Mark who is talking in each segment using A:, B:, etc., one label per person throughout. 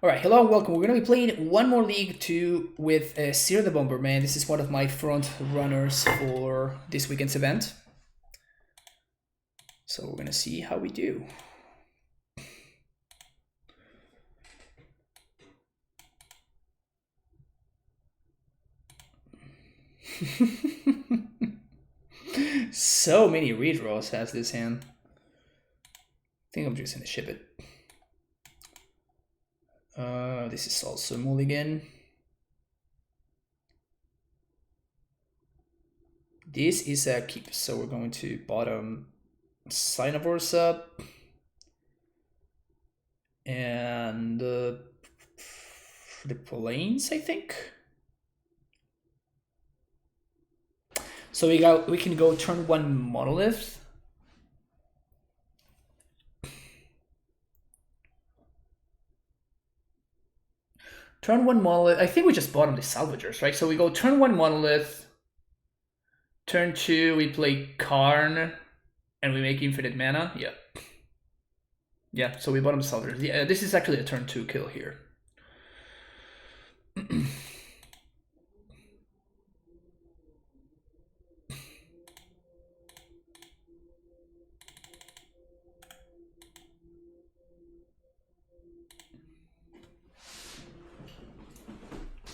A: All right, hello and welcome. We're going to be playing one more League 2 with Zirda Bomberman. This is one of my front runners for this weekend's event. So we're going to see how we do. So many redraws has this hand. I think I'm just going to ship it. This is also mulligan. This is a keep, so we're going to bottom Sinavors up. And the plains, I think. So we can go turn one Monolith. Turn one Monolith. I think we just bottom the Salvagers, right? So we go turn one Monolith. Turn two, we play Karn, and we make infinite mana. Yeah. Yeah, so we bottom Salvagers. Yeah, this is actually a turn two kill here.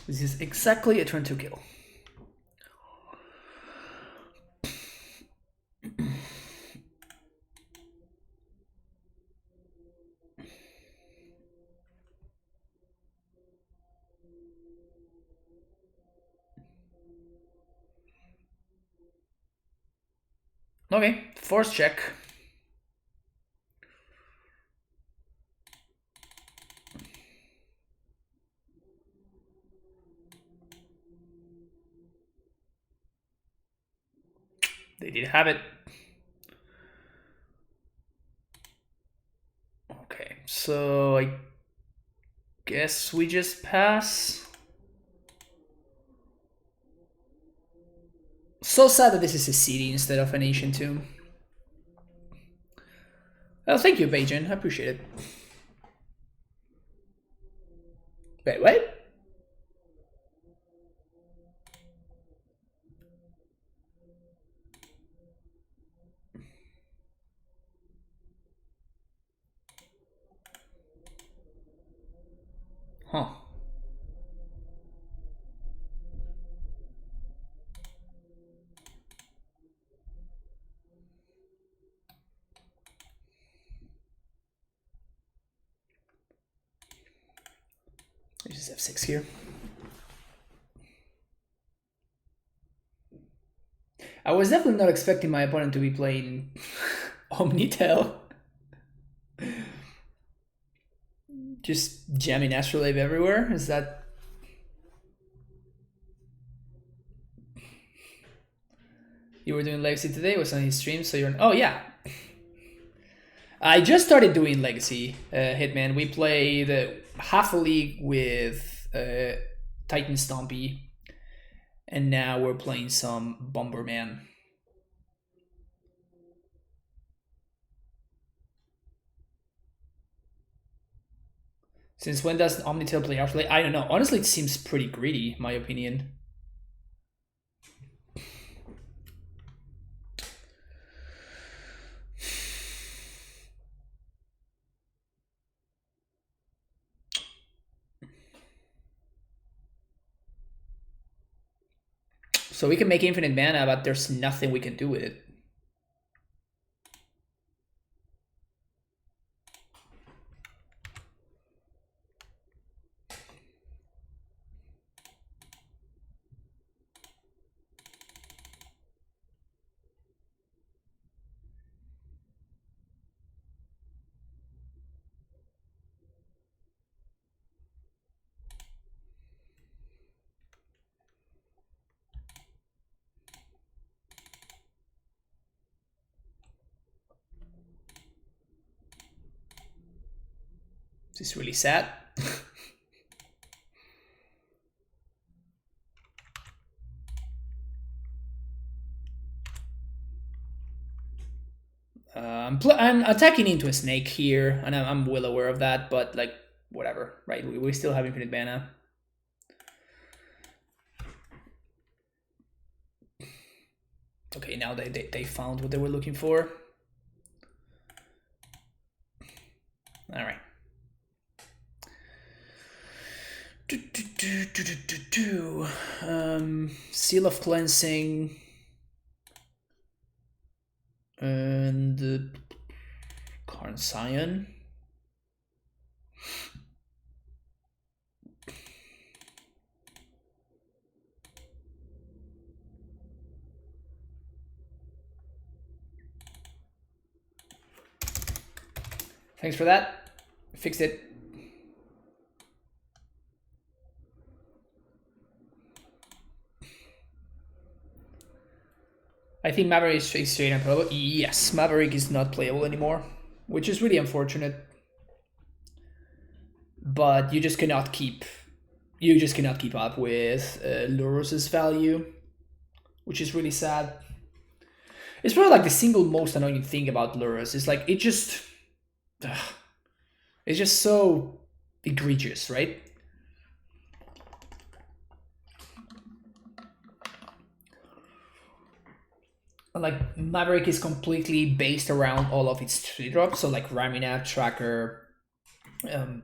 A: This is exactly a turn two kill. Okay, force check. They did have it. Okay, so I guess we just pass. So sad that this is a city instead of an ancient tomb. Oh, thank you, Bajan. I appreciate it. Wait, what? Huh. This is f6 here. I was definitely not expecting my opponent to be playing Omni-Tell. Just jamming Astrolabe everywhere? Is that... You were doing Legacy today? It was on his stream, so you're... Oh, yeah. I just started doing Legacy, Hitman. We played half a league with Titan Stompy, and now we're playing some Bomberman. Since when does Omni-Tell play Astrolabe? I don't know. Honestly, it seems pretty greedy, my opinion. So we can make infinite mana, but there's nothing we can do with it. This is really sad. I'm attacking into a snake here, and I'm well aware of that, but like whatever, right? We still have infinite mana. Okay, now they found what they were looking for. All right. Seal of Cleansing and Karn Scion. Thanks for that. Fixed it. I think Maverick is straight unplayable. Yes, Maverick is not playable anymore, which is really unfortunate. But you just cannot keep up with Lurrus's value, which is really sad. It's probably like the single most annoying thing about Lurrus. It's like it's just so egregious, right? Like Maverick is completely based around all of its 3-drops, so like Raminap, Tracker,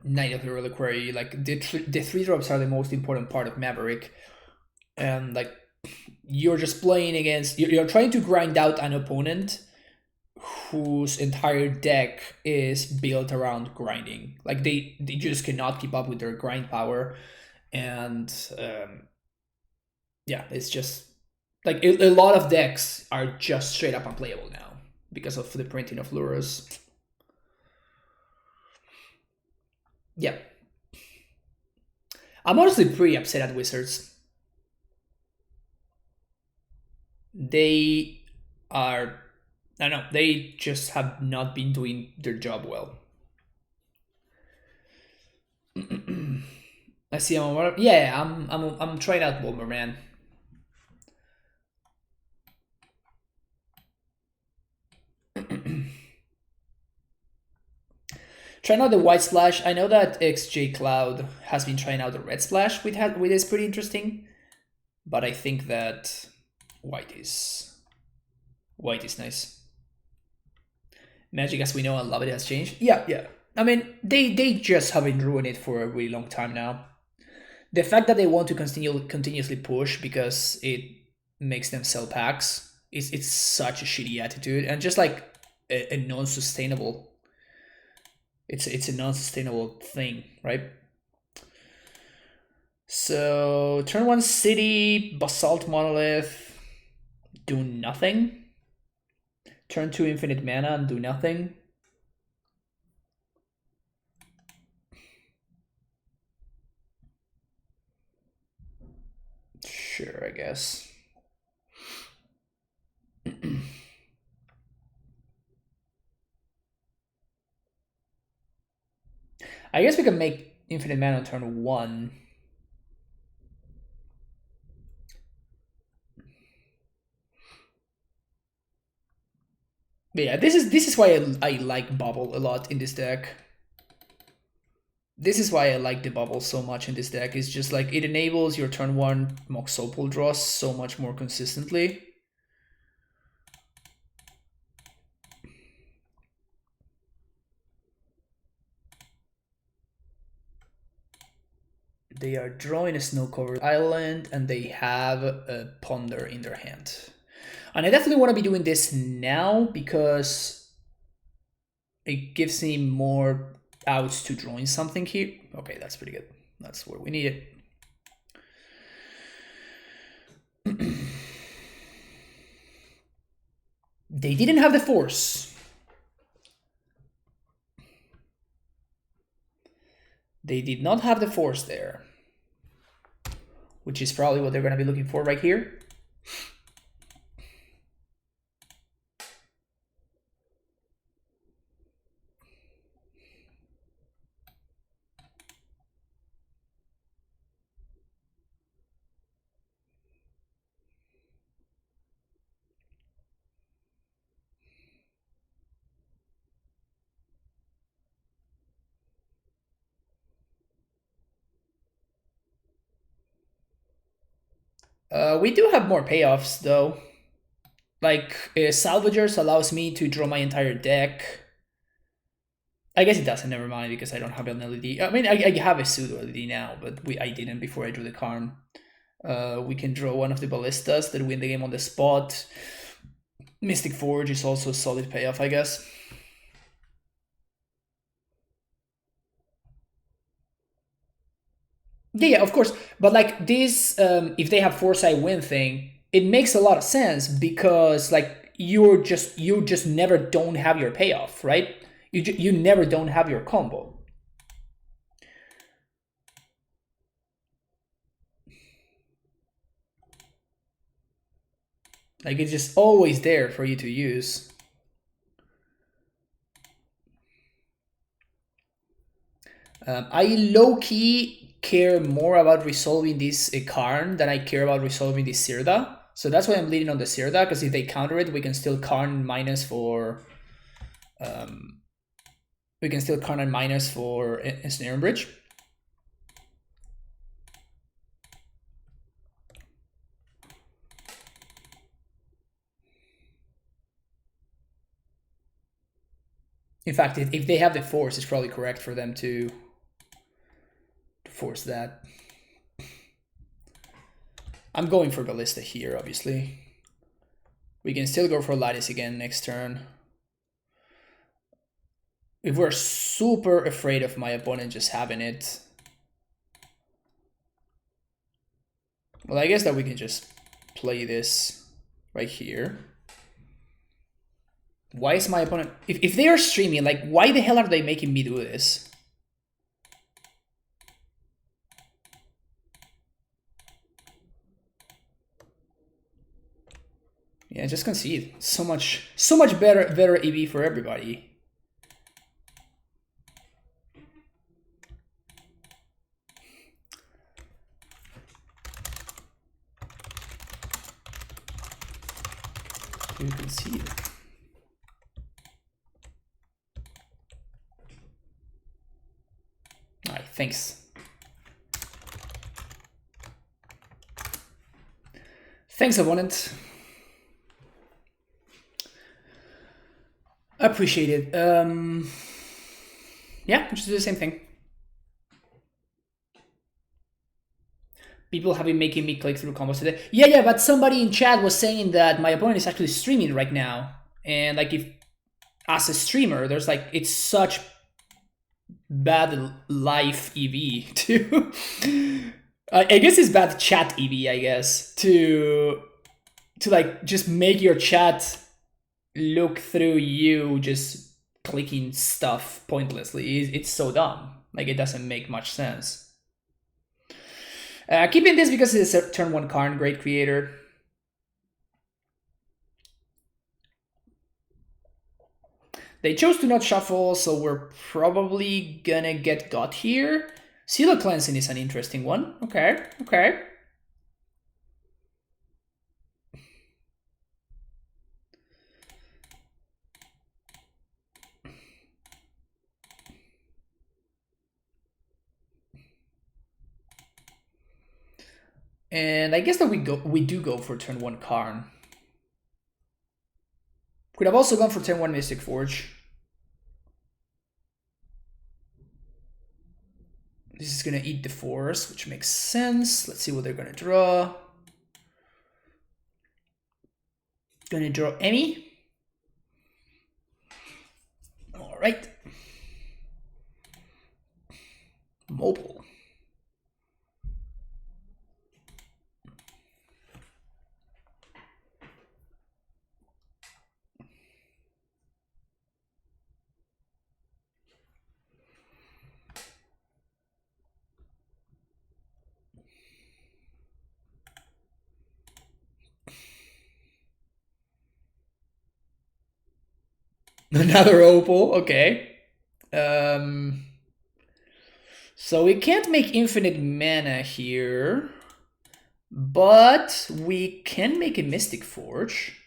A: Night of the Reliquary. Like the 3-drops are the most important part of Maverick, and like you're just playing against, you're trying to grind out an opponent whose entire deck is built around grinding. Like they just cannot keep up with their grind power, and yeah, it's just like a lot of decks are just straight up unplayable now because of the printing of Lurrus. Yeah, I'm honestly pretty upset at Wizards. They are, I don't know, they just have not been doing their job well. I see. I'm trying out Bomberman. Trying out the white splash. I know that XJ Cloud has been trying out the red splash with is pretty interesting, but I think that white is nice. Magic, as we know and love it, has changed. Yeah. I mean, they just have been ruining it for a really long time now. The fact that they want to continuously push because it makes them sell packs it's such a shitty attitude, and just like a non-sustainable. It's a non-sustainable thing, right? So turn 1 city, Basalt Monolith, do nothing. Turn 2 infinite mana and do nothing. Sure, I guess. I guess we can make infinite mana on turn 1. But yeah, this is why I like Bubble a lot in this deck. This is why I like the Bubble so much in this deck. It's just like it enables your turn 1 Mox Opal draws so much more consistently. They are drawing a snow-covered island, and they have a Ponder in their hand. And I definitely want to be doing this now because it gives me more outs to drawing something here. Okay, that's pretty good. That's where we need it. They didn't have the force. They did not have the force there, which is probably what they're going to be looking for right here. We do have more payoffs though. Like Salvagers allows me to draw my entire deck. I guess it doesn't. Never mind, because I don't have an LED. I mean, I have a pseudo LED now, but I didn't before I drew the card. We can draw one of the ballistas that win the game on the spot. Mystic Forge is also a solid payoff, I guess. Yeah, of course. But like this, if they have Foresight win thing, it makes a lot of sense because like you just never don't have your payoff, right? You never don't have your combo. Like it's just always there for you to use. I low-key care more about resolving this Karn than I care about resolving this Zirda. So that's why I'm leading on the Zirda, because if they counter it, we can still Karn minus for... we can still Karn and minus for Ensnaring Bridge. In fact, if they have the force, it's probably correct for them to force that. I'm going for Ballista here, obviously. We can still go for Lattice again next turn. If we're super afraid of my opponent just having it, well, I guess that we can just play this right here. Why is my opponent... If they are streaming, like, why the hell are they making me do this? Yeah, just concede. So much better EV for everybody. You concede. All right, thanks. Thanks, opponent. Appreciate it. Yeah, just do the same thing. People have been making me click through combos today. Yeah, but somebody in chat was saying that my opponent is actually streaming right now. And like if, as a streamer, there's like, it's such bad live EV to... I guess it's bad chat EV, I guess, to like just make your chat look through you just clicking stuff pointlessly. It's so dumb. Like it doesn't make much sense. Keeping this because it's a turn 1 Karn, great creator. They chose to not shuffle, so we're probably gonna get got here. Seal of Cleansing is an interesting one. Okay. And I guess that we do go for turn 1 Karn. Could have also gone for turn 1 Mystic Forge. This is gonna eat the force, which makes sense. Let's see what they're gonna draw. Gonna draw Emmy. All right. Mobile. Another opal, okay. So we can't make infinite mana here, but we can make a Mystic Forge.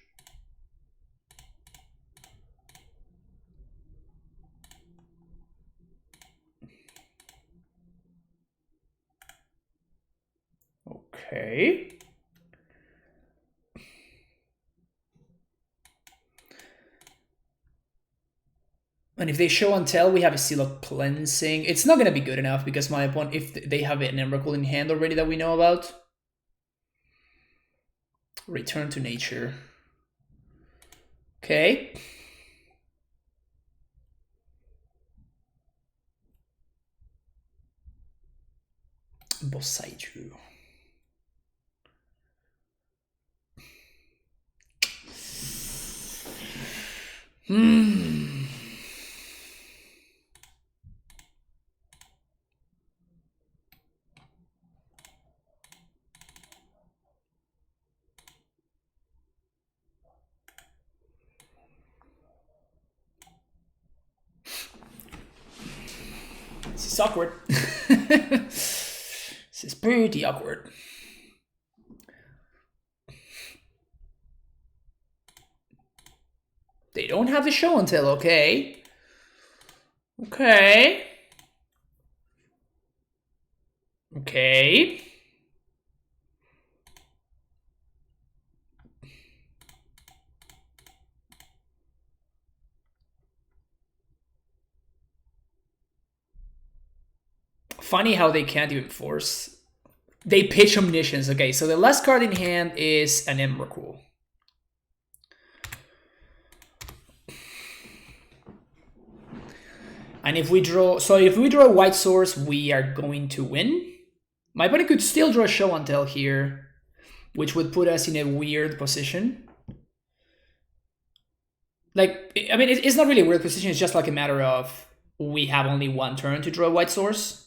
A: Okay. if they show Untitled, we have a Seal of Cleansing. It's not going to be good enough because my opponent, if they have an Emrakul in hand already that we know about. Return to nature. Okay. Bosaiju. This is awkward. This is pretty awkward. They don't have the show until, okay. Okay. Okay. Funny how they can't even force. They pitch Omniscience. Okay, so the last card in hand is an Emrakul. And if we draw, so if we draw a white source, we are going to win. My opponent could still draw a show and tell here, which would put us in a weird position. Like, I mean, it's not really a weird position. It's just like a matter of we have only one turn to draw a white source.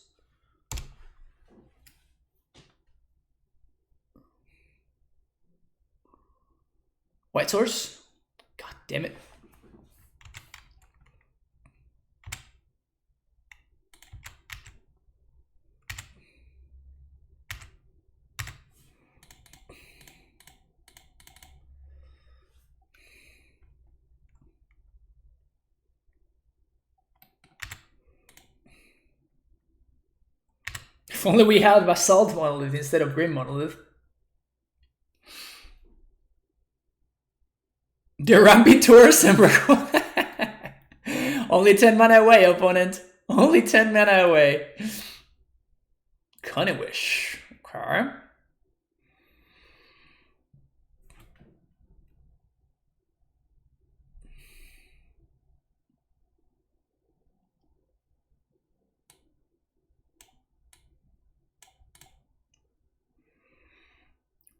A: White source? God damn it. If only we had Basalt Monolith instead of Grim Monolith. The Rambi Tours Emrakul. Only 10 mana away, opponent. Only 10 mana away. Cunning Wish. Okay.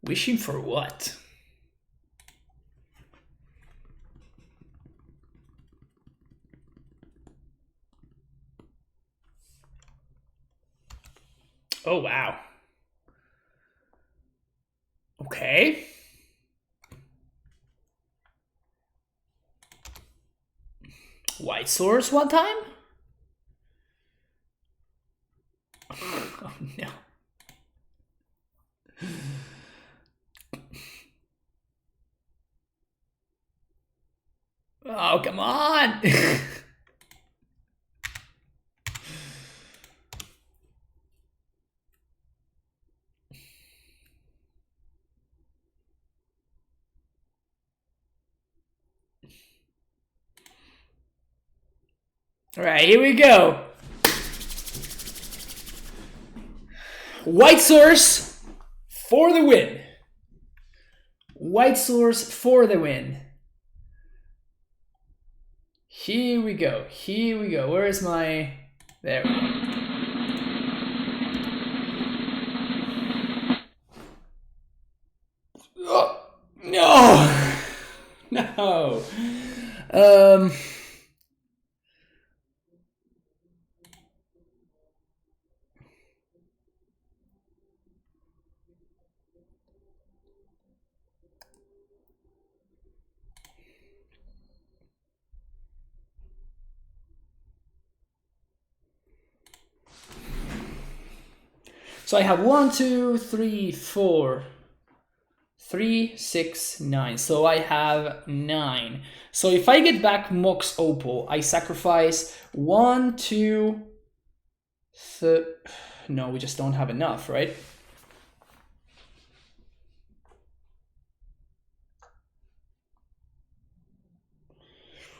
A: Wishing for what? Oh, wow. Okay. White source one time? Oh, no. Oh, come on. All right, here we go. White source for the win. White source for the win. Here we go. Here we go. Where is my... There we go. Oh, no. No. So I have 1, 2, 3, 4, 3, 6, 9. So I have 9. So if I get back Mox Opal, I sacrifice 1, 2, no, we just don't have enough, right?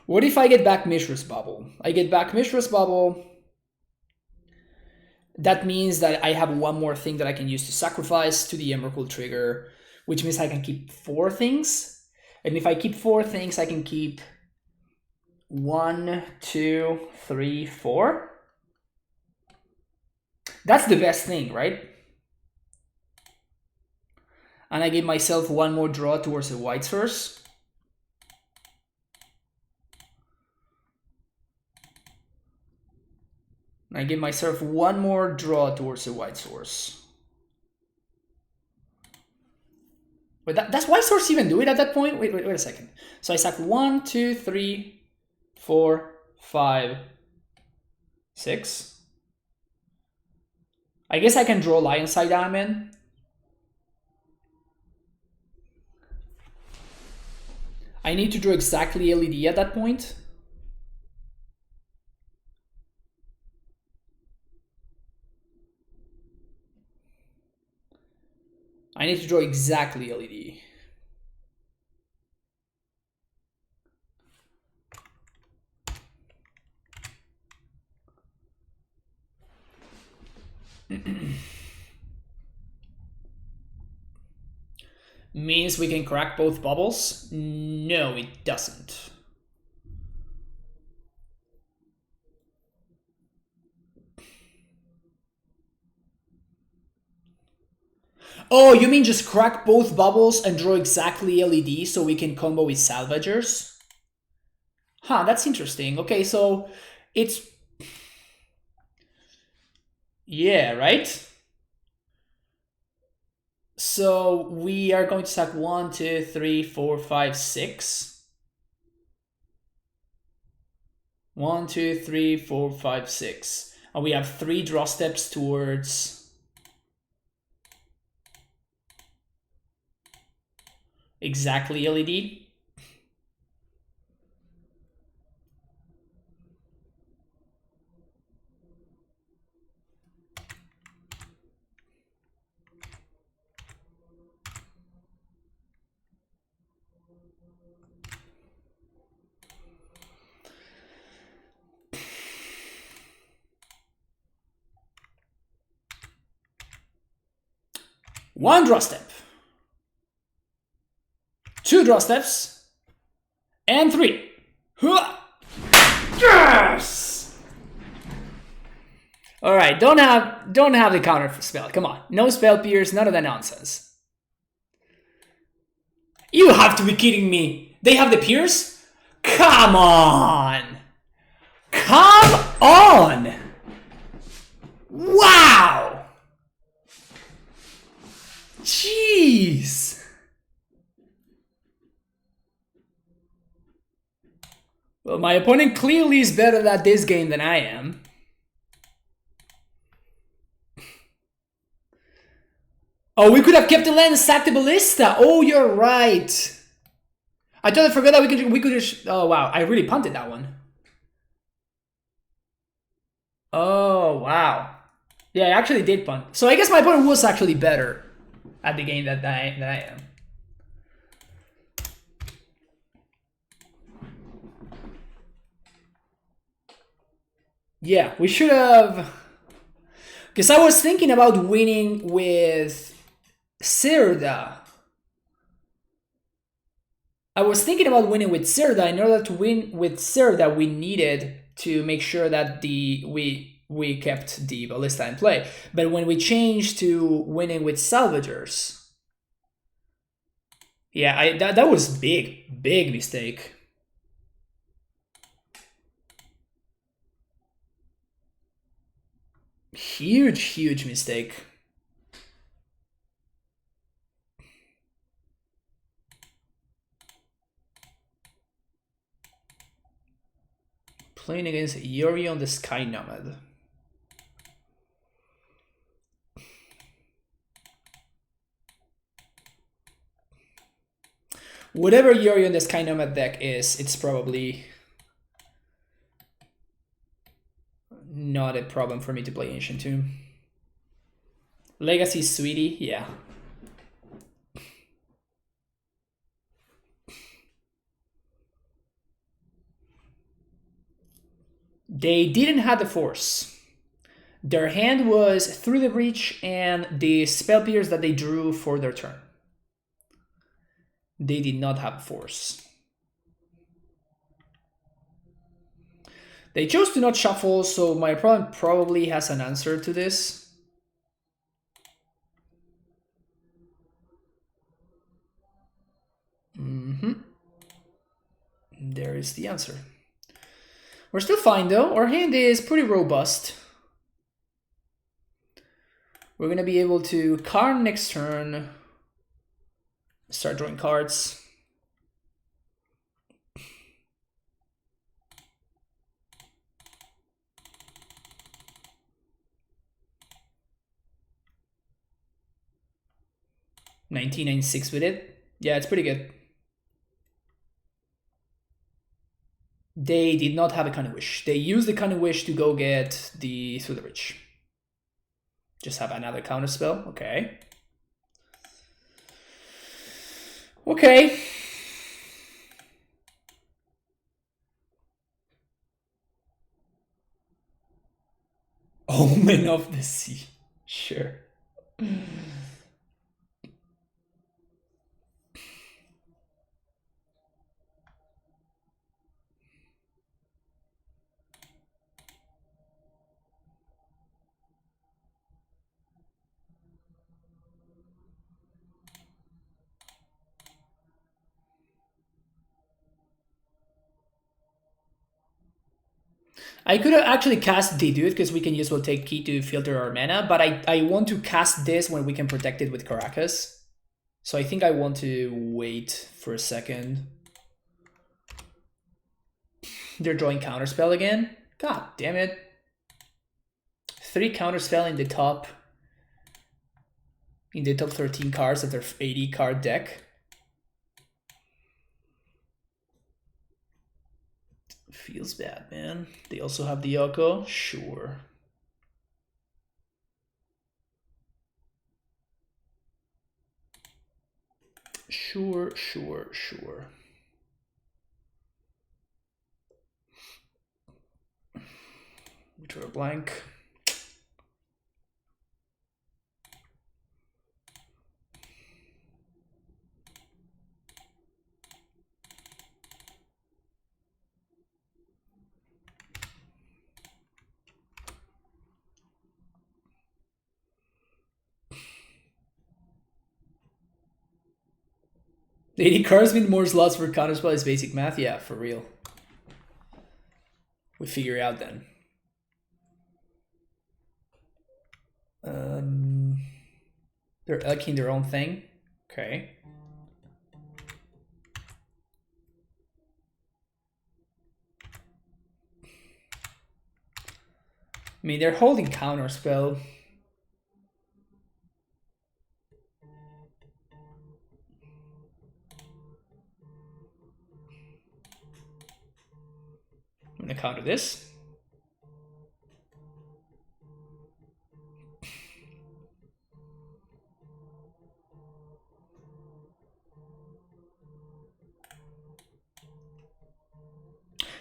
A: What if I get back Mishra's Bubble? I get back Mishra's Bubble. That means that I have one more thing that I can use to sacrifice to the Emrakul trigger, which means I can keep 4 things. And if I keep 4 things, I can keep 1, 2, 3, 4. That's the best thing, right? And I give myself one more draw towards the white source. And I give myself one more draw towards the white source. Wait, does white source even do it at that point? Wait a second. So I sack 1, 2, 3, 4, 5, 6. I guess I can draw Lionside Diamond. I need to draw exactly LED at that point. I need to draw exactly LED. Means we can crack both bubbles? No, it doesn't. Oh, you mean just crack both bubbles and draw exactly LED so we can combo with salvagers? Huh, that's interesting. Okay, so it's... yeah, right? So we are going to sack 1, 2, 3, 4, 5, 6. 1, 2, 3, 4, 5, 6. And we have 3 draw steps towards exactly LED. One draw step, 2 draw steps, and 3. Yes! All right, don't have the counter for spell. Come on, no spell pierce, none of that nonsense. You have to be kidding me. They have the pierce? Come on. Come on. Wow. Jeez. Well, my opponent clearly is better at this game than I am. Oh, we could have kept the land and sacked the ballista. Oh, you're right. I totally forgot that we could just... oh, wow. I really punted that one. Oh, wow. Yeah, I actually did punt. So I guess my opponent was actually better at the game than I am. Yeah, we should have... because I was thinking about winning with Zirda. I was thinking about winning with Zirda. In order to win with Zirda, we needed to make sure that we kept the ballista in play. But when we changed to winning with salvagers, yeah, that was big mistake. Huge mistake. Playing against Yorion the Sky Nomad. Whatever Yorion the Sky Nomad deck is, it's probably not a problem for me to play Ancient Tomb. Legacy Sweetie, yeah. They didn't have the force. Their hand was through the breach and the spell pierce that they drew for their turn. They did not have force. They chose to not shuffle, so my opponent probably has an answer to this. There is the answer. We're still fine though. Our hand is pretty robust. We're gonna be able to card next turn. Start drawing cards. $19.96 with it. Yeah, it's pretty good. They did not have a Cunning Wish. They used the Cunning Wish to go get the Through the Bridge. Just have another counter spell. Okay. Okay. Omen of the Sea. Sure. I could have actually cast Dedude because we can use will take key to filter our mana, but I want to cast this when we can protect it with Caracas. So I think I want to wait for a second. They're drawing Counterspell again. God damn it. 3 Counterspell in the top 13 cards of their 80 card deck. Feels bad, man. They also have the Yoko. Sure. Sure. We draw a blank. The 80 cards mean more slots for Counterspell is basic math? Yeah, for real. We figure it out then. They're elking their own thing. Okay. I mean, they're holding Counterspell. I'm gonna counter this.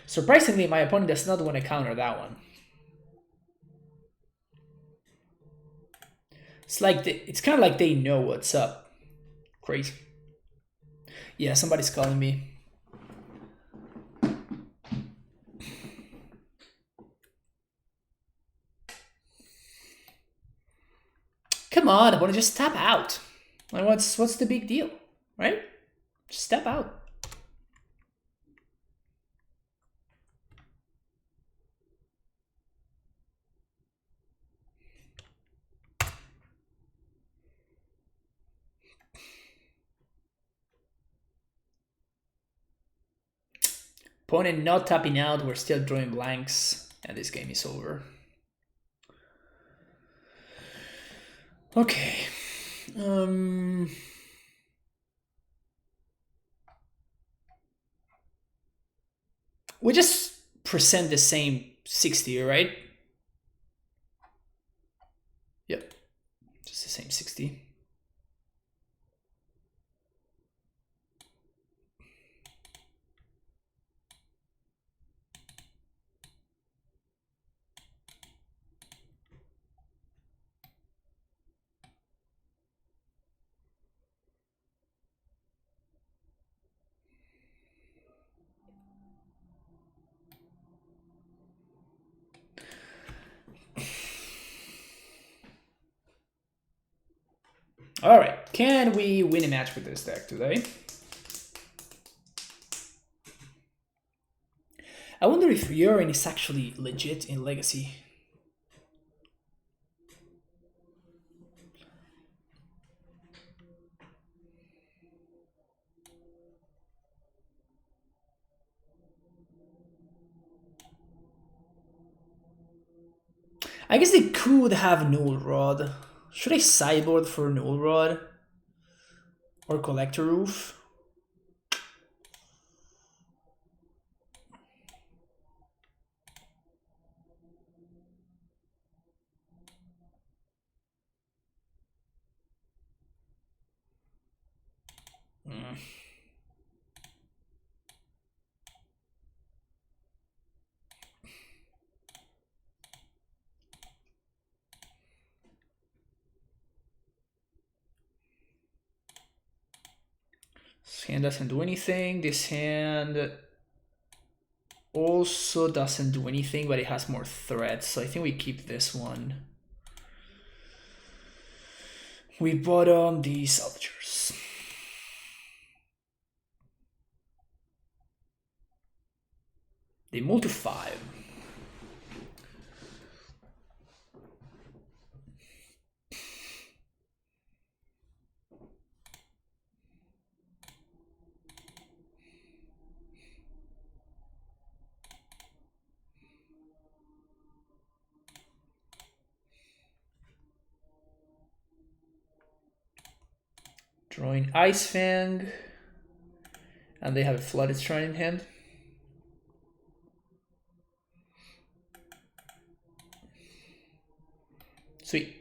A: Surprisingly, my opponent does not want to counter that one. It's like it's kind of like they know what's up. Crazy. Yeah, somebody's calling me. Come on, I want to just step out. Like, what's the big deal, right? Just step out. Opponent not tapping out, we're still drawing blanks, and this game is over. Okay. We just present the same 60, right? Yep. Just the same 60. All right, can we win a match with this deck today? I wonder if Yorion is actually legit in Legacy. I guess they could have Null Rod. Should I sideboard for Null Rod? Or Collector Roof? This hand doesn't do anything. This hand also doesn't do anything, but it has more threats, so I think we keep this one. We bottom the Salvagers. They move to 5. Drawing Ice Fang. And they have a Flooded Shrine in hand. Sweet.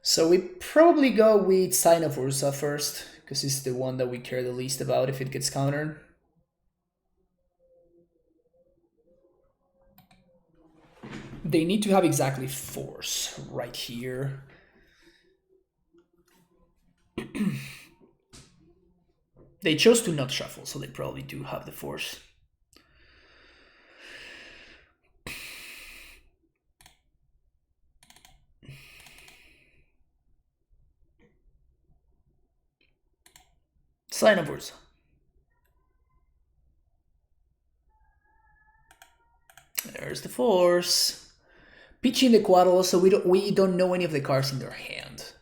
A: So we probably go with Sign of Ursa first, because it's the one that we care the least about if it gets countered. They need to have exactly Force right here. They chose to not shuffle, so they probably do have the Force. Sign of Ursa. There's the Force. Pitching the Quaddle, so we don't know any of the cards in their hand.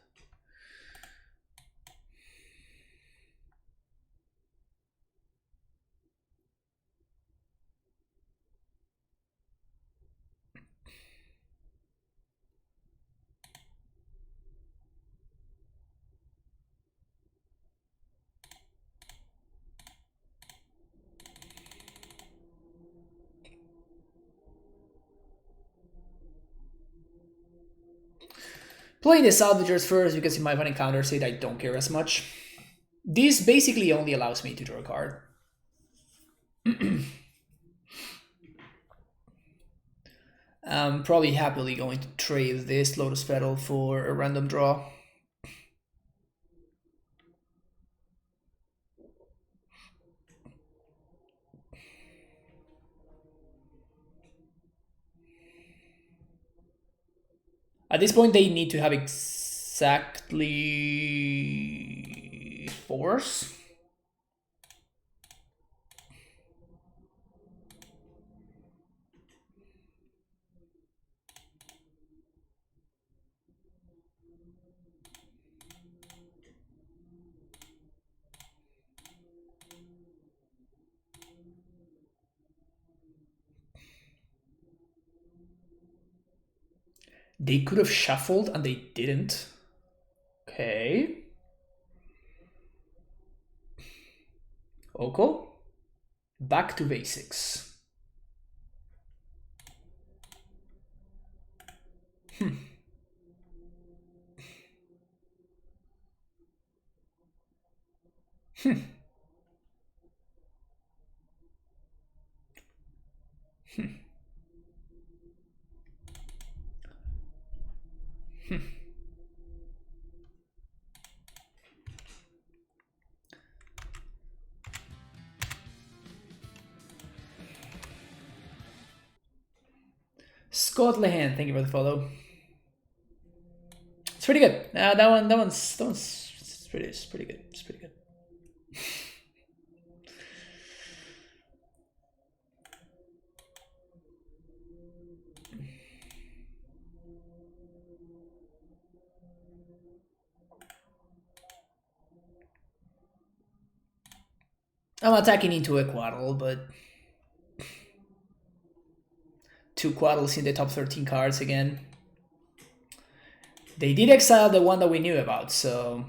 A: Playing the Salvagers first because if my opponent counters it, I don't care as much. This basically only allows me to draw a card. I'm probably happily going to trade this Lotus Petal for a random draw. At this point, they need to have exactly Force. They could have shuffled and they didn't. Okay. Oko. Back to basics. Hmm. Hmm. Hmm. Hmm. Scott Lehan, thank you for the follow. It's pretty good. That one's it's pretty good. It's pretty good. I'm attacking into a Quaddle, but 2 Quaddles in the top 13 cards again. They did exile the one that we knew about, so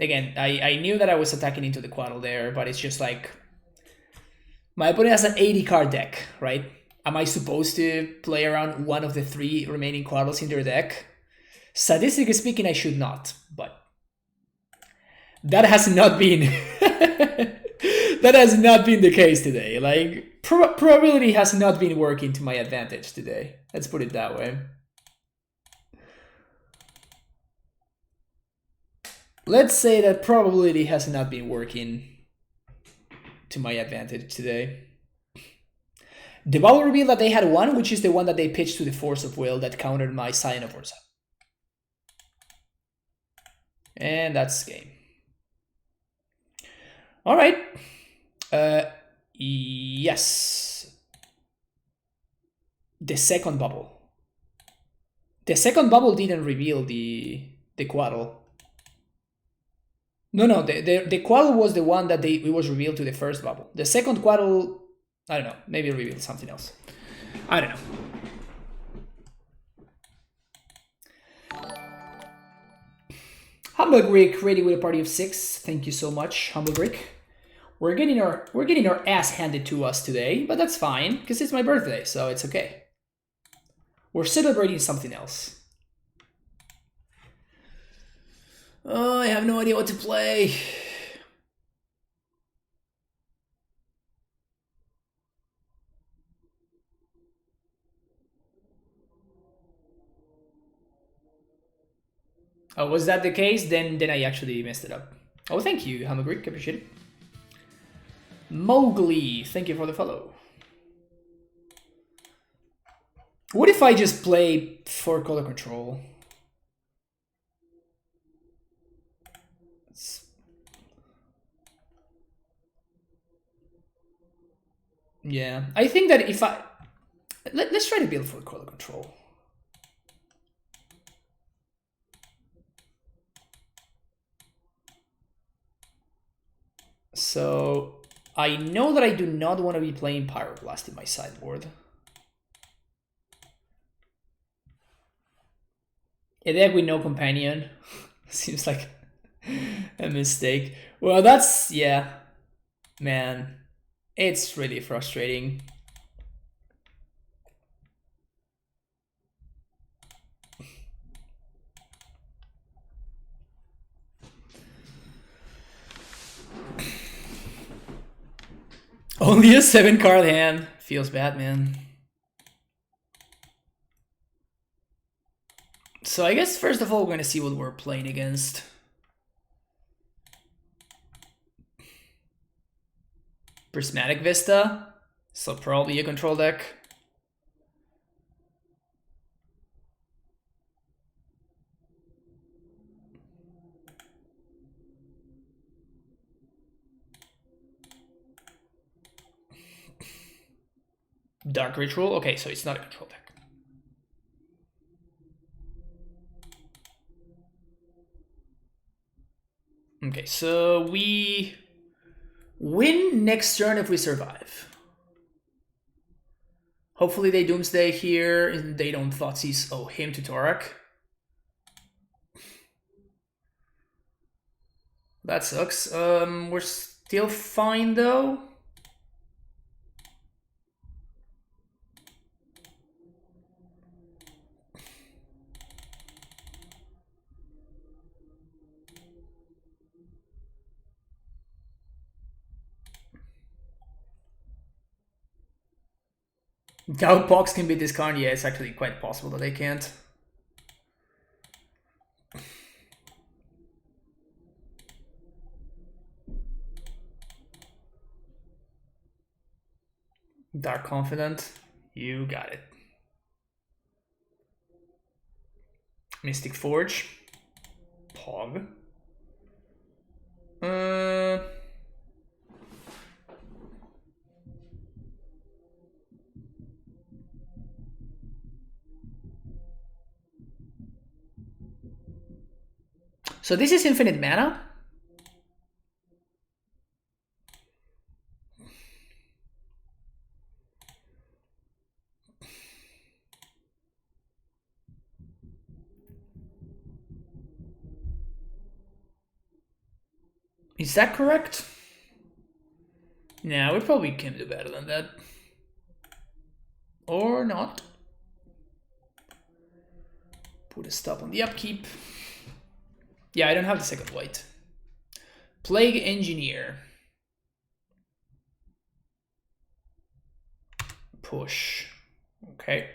A: again, I knew that I was attacking into the Quaddle there, but it's just like my opponent has an 80 card deck, right? Am I supposed to play around one of the 3 remaining Quaddles in their deck? Statistically speaking, I should not, but that has not been that has not been the case today. Like probability has not been working to my advantage today. Let's put it that way. Let's say that probability has not been working to my advantage today. The bubble revealed that they had one, which is the one that they pitched to the Force of Will that countered my Scion of Urza. And that's game. All right. Yes. The second bubble. The second bubble didn't reveal the Quaddle. No, the Quaddle was the one that it was revealed to the first bubble. The second Quaddle, I don't know, maybe it revealed something else. I don't know. Humble Greek ready with a party of 6. Thank you so much, Humble Greek. We're getting our ass handed to us today, but that's fine because it's my birthday, so it's okay. We're celebrating something else. Oh, I have no idea what to play. Oh, was that the case? Then I actually messed it up. Oh, thank you, Humble Greek. Appreciate it. Mowgli, thank you for the follow. What if I just play 4 color control? Yeah, I think that if I... Let's try to build 4 color control. So I know that I do not want to be playing Pyroblast in my sideboard. A deck with no companion seems like a mistake. Well, that's, yeah, man, it's really frustrating. Only a 7-card hand. Feels bad, man. So I guess first of all, we're going to see what we're playing against. Prismatic Vista. So probably a control deck. Dark Ritual. Okay, so it's not a control deck. Okay, so we win next turn if we survive. Hopefully they Doomsday here and they don't Thoughtseize him to Torak. That sucks. We're still fine though. Now Pox can be discarded. Yeah, it's actually quite possible that they can't. Dark Confident. You got it. Mystic Forge. Pog. So this is infinite mana. Is that correct? No, we probably can do better than that. Or not. Put a stop on the upkeep. Yeah, I don't have the second white. Plague Engineer. Push. Okay.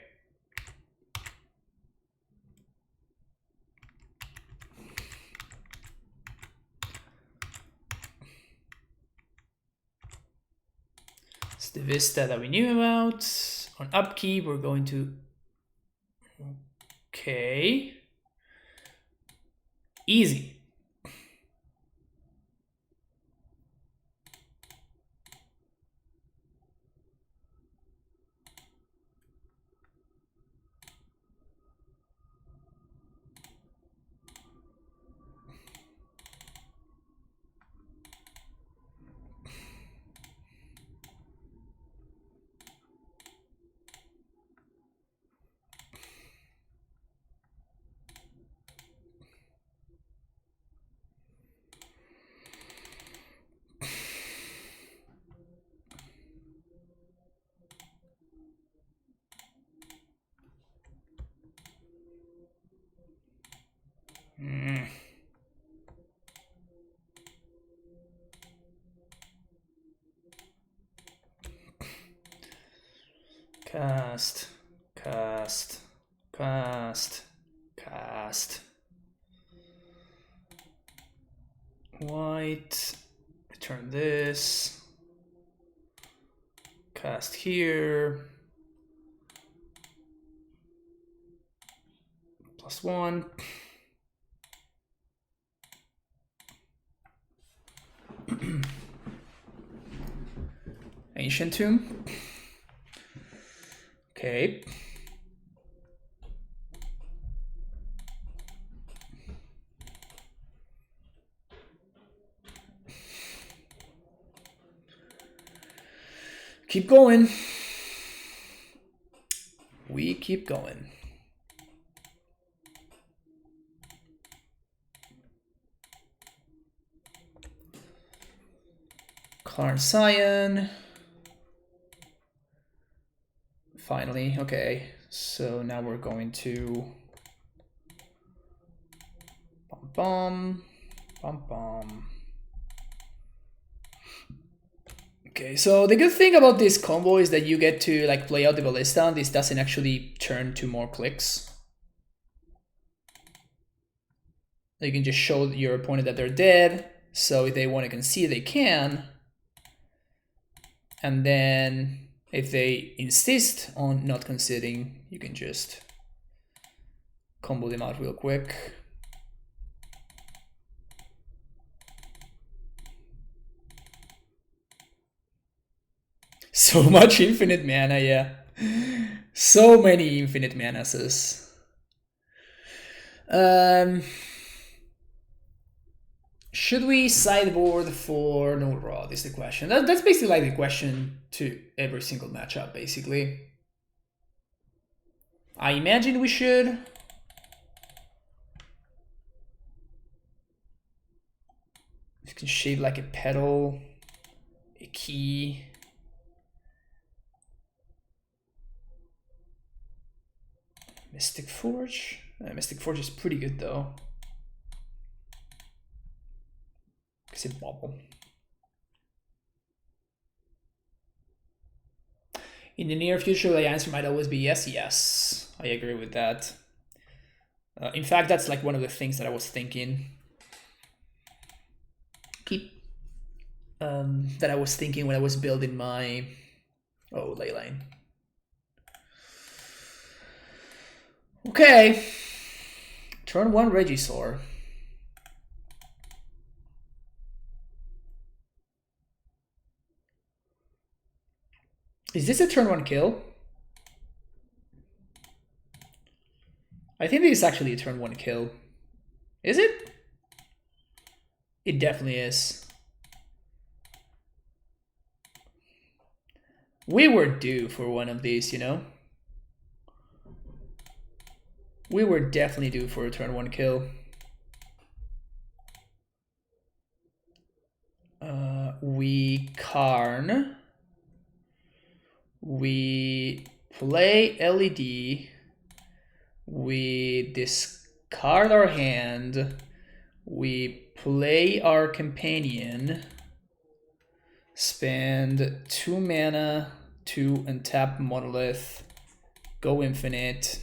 A: It's the Vista that we knew about. On upkeep, we're going to... Okay. Easy. Cast, cast, cast, cast. White, return this. Cast here. +1. Ancient Tomb. Okay. Keep going. We keep going. Karn Scion. Finally, okay. So now we're going to bum bum bum. Okay, so the good thing about this combo is that you get to like play out the Ballista and this doesn't actually turn to more clicks. You can just show your opponent that they're dead, so if they want to concede, they can. And then if they insist on not conceding, you can just combo them out real quick. So much infinite mana, yeah. So many infinite manas. Should we sideboard for no rod is the question. That's basically like the question to every single matchup, basically. I imagine we should. You can shape like a petal, a key. Mystic Forge. Mystic Forge is pretty good though. Because it bobble. In the near future, the answer might always be yes, yes. I agree with that. In fact, that's like one of the things that I was thinking. That I was thinking when I was building my ley line. Okay. Turn 1 Regisaur. Is this a turn 1 kill? I think this is actually a turn 1 kill. Is it? It definitely is. We were due for one of these, you know? We were definitely due for a turn 1 kill. We Karn. We play LED. We discard our hand. We play our companion. Spend 2 mana to untap Monolith. Go infinite.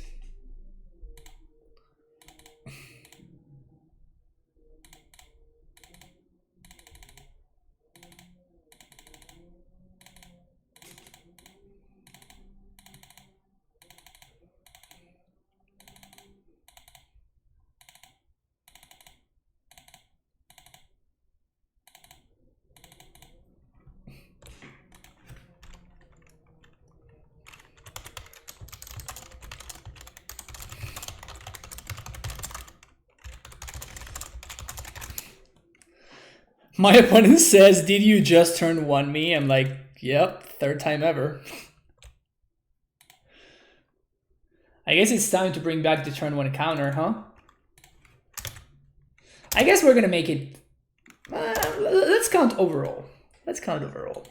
A: My opponent says, did you just turn 1 me? I'm like, yep, 3rd time ever. I guess it's time to bring back the turn 1 counter, huh? I guess we're gonna make it... let's count overall. Let's count overall.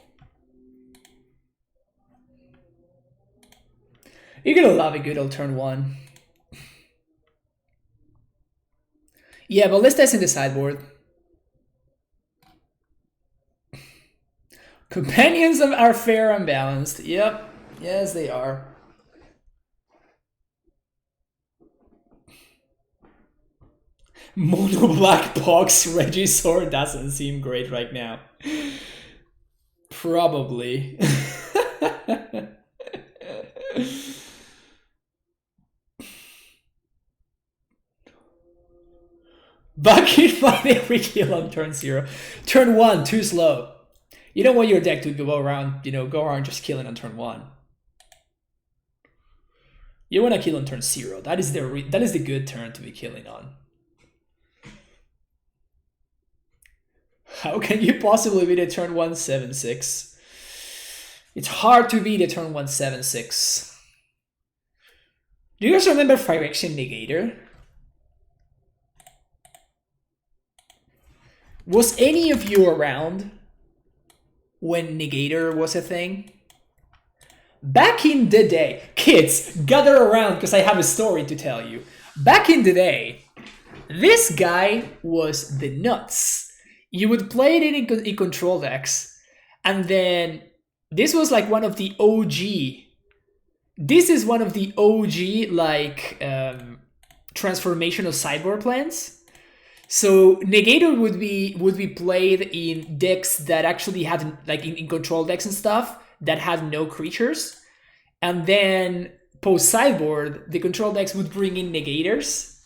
A: You're gonna love a good old turn 1. Yeah, but let's test in the sideboard. Companions are fair and balanced. Yep. Yes, they are. Mono black box Regisaur doesn't seem great right now. Probably. Bucket fight every kill on turn 0. Turn 1, too slow. You don't want your deck to go around, go around just killing on turn 1. You want to kill on turn 0. That is the good turn to be killing on. How can you possibly beat a turn 1 7/6? It's hard to beat a turn 1 7/6. Do you guys remember Phyrexian Negator? Was any of you around when Negator was a thing? Back in the day, kids, gather around because I have a story to tell you. Back in the day, this guy was the nuts. You would play it in control decks, and then this was like one of the OG. This is one of the OG transformational sideboard plans. So Negator would be played in decks that actually have like in control decks and stuff that have no creatures, and then post sideboard the control decks would bring in Negators,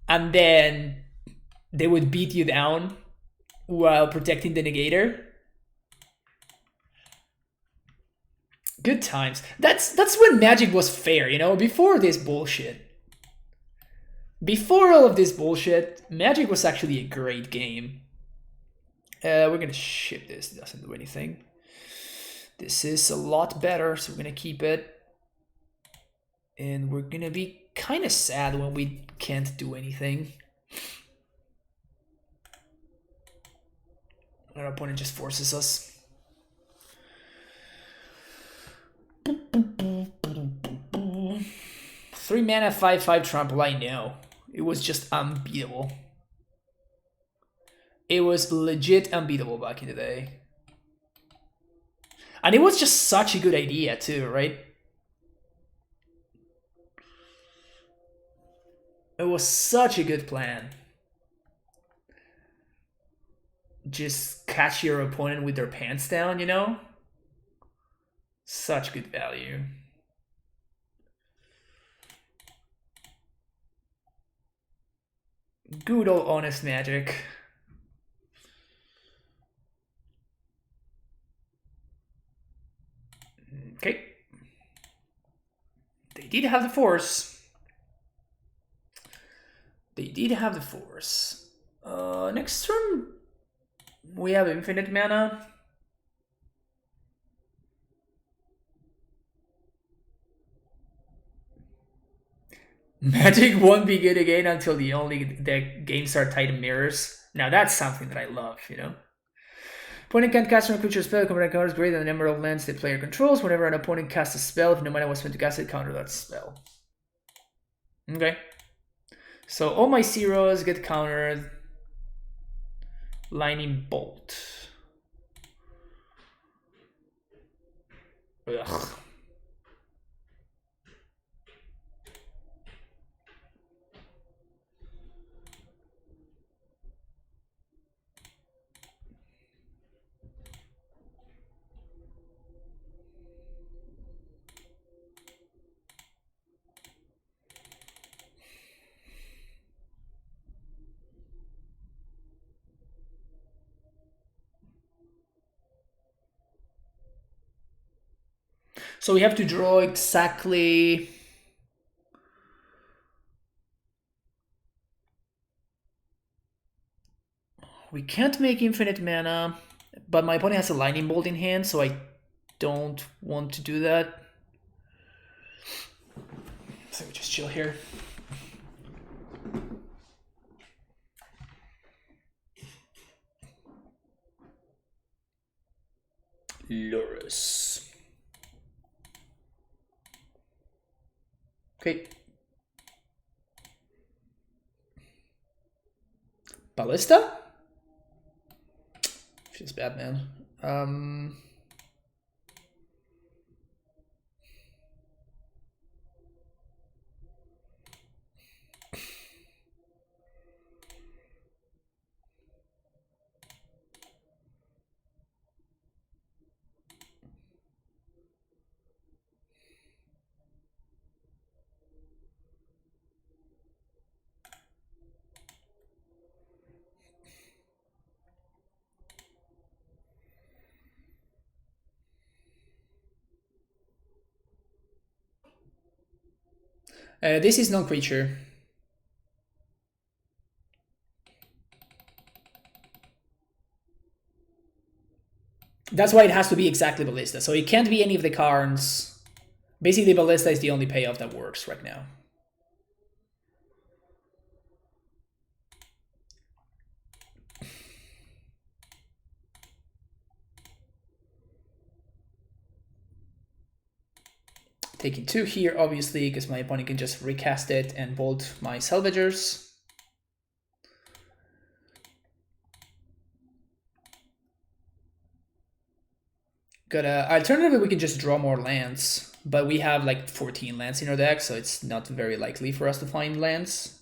A: and then they would beat you down while protecting the Negator. Good times. That's when Magic was fair, before this bullshit. Before all of this bullshit, Magic was actually a great game. We're gonna ship this. It doesn't do anything. This is a lot better, so we're gonna keep it. And we're gonna be kind of sad when we can't do anything. Our opponent just forces us. 3 mana, 5/5 trample, I know. It was just unbeatable. It was legit unbeatable back in the day. And it was just such a good idea too, right? It was such a good plan. Just catch your opponent with their pants down, Such good value. Good old honest magic. Okay. They did have the force. They did have the force. Next turn, we have infinite mana. Magic won't be good again until the games are tied in mirrors. Now that's something that I love, you know? Opponent can't cast on a creature spell. Combat counters greater than the number of lands the player controls. Whenever an opponent casts a spell, if no matter what's spent to cast it, counter that spell. Okay. So all my zeros get countered. Lightning bolt. Ugh. So we have to draw exactly. We can't make infinite mana, but my opponent has a lightning bolt in hand, so I don't want to do that. So we just chill here. Lurrus. Okay. Ballista? She's bad, man. This is non-creature. That's why it has to be exactly Ballista. So it can't be any of the cards. Basically, Ballista is the only payoff that works right now. Taking 2 here, obviously, because my opponent can just recast it and bolt my Salvagers. Alternatively, we can just draw more lands, but we have like 14 lands in our deck, so it's not very likely for us to find lands.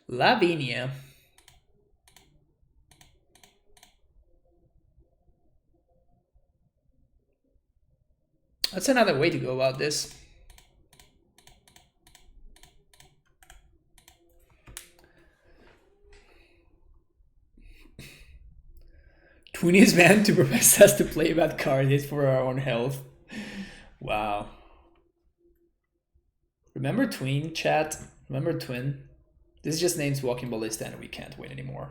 A: Lavinia. That's another way to go about this. Twin is meant to prevent us to play bad card. It's for our own health. Wow. Remember Twin, chat? Remember Twin? This just names Walking Ballista and we can't win anymore.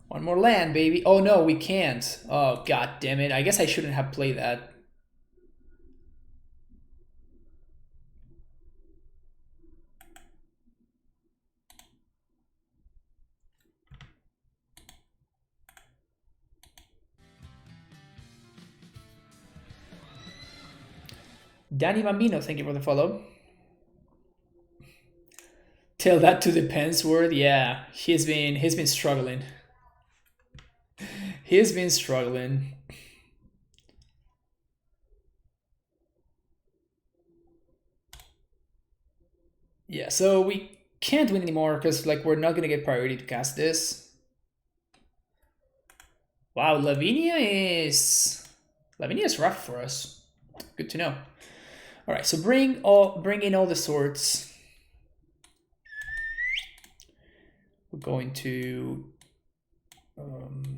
A: One more land, baby. Oh no, we can't. Oh, god damn it. I guess I shouldn't have played that. Danny Bambino, thank you for the follow. Tell that to the Pence word. Yeah, he's been struggling. He's been struggling. Yeah, so we can't win anymore because like we're not gonna get priority to cast this. Wow, Lavinia's rough for us. Good to know. All right, so bring in all the swords. We're going to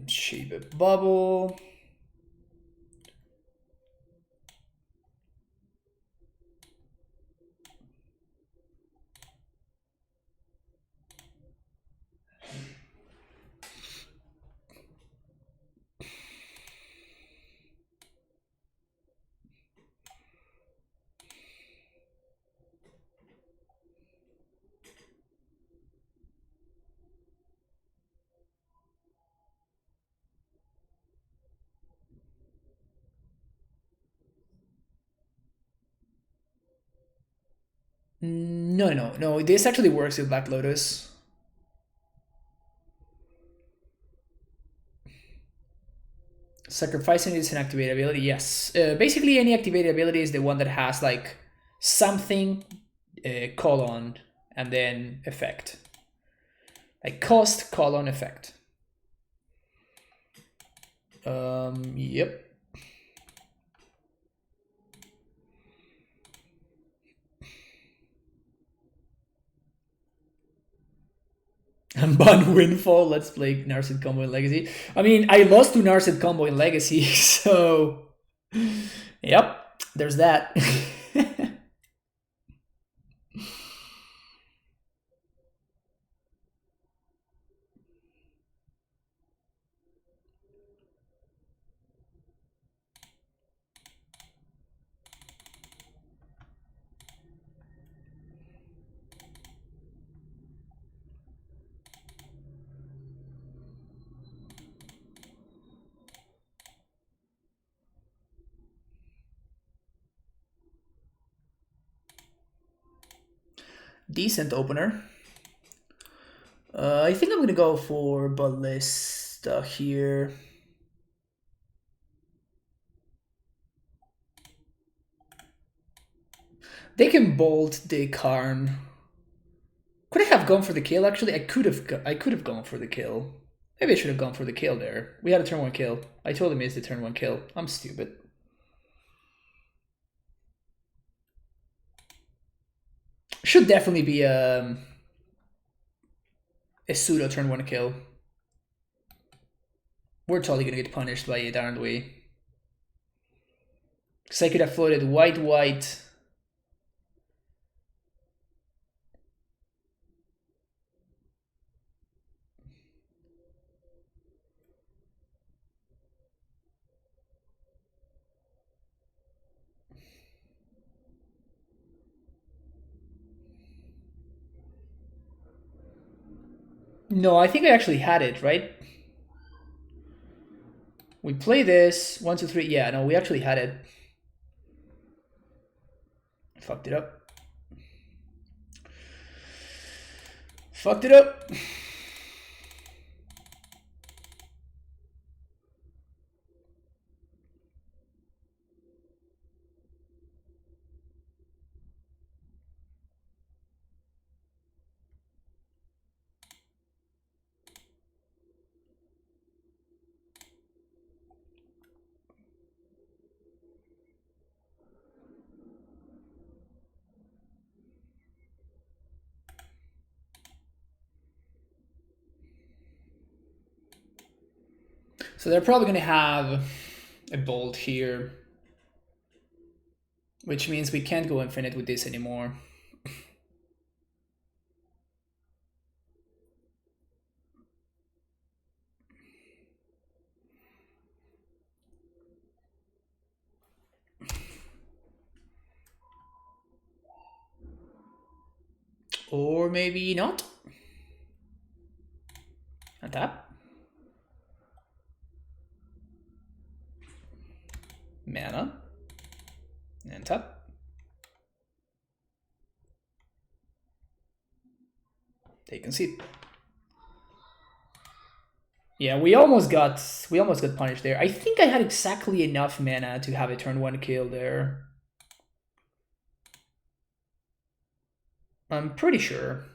A: shape a bubble. No. This actually works with Black Lotus. Sacrificing is an activated ability. Yes. Basically, any activated ability is the one that has like something colon and then effect. Like cost colon effect. Yep. Ban Windfall, let's play Narset combo in Legacy. I mean, I lost to Narset combo in Legacy, so yep, there's that. Decent opener. I think I'm gonna go for Ballista here. They can bolt the Karn. Could I have gone for the kill? Actually, I could have gone for the kill. Maybe I should have gone for the kill there. We had a turn 1 kill. I totally missed the turn 1 kill. I'm stupid. Should definitely be a pseudo turn 1 kill. We're totally gonna get punished by it, aren't we? Because I could have floated white. No, I think I actually had it, right? We play this, 1, 2, 3. Yeah, no, we actually had it. Fucked it up. Fucked it up. So they're probably going to have a bolt here, which means we can't go infinite with this anymore. Or maybe not. Untap. Mana. And tap. Take and seat. Yeah, we almost got punished there. I think I had exactly enough mana to have a turn 1 kill there. I'm pretty sure.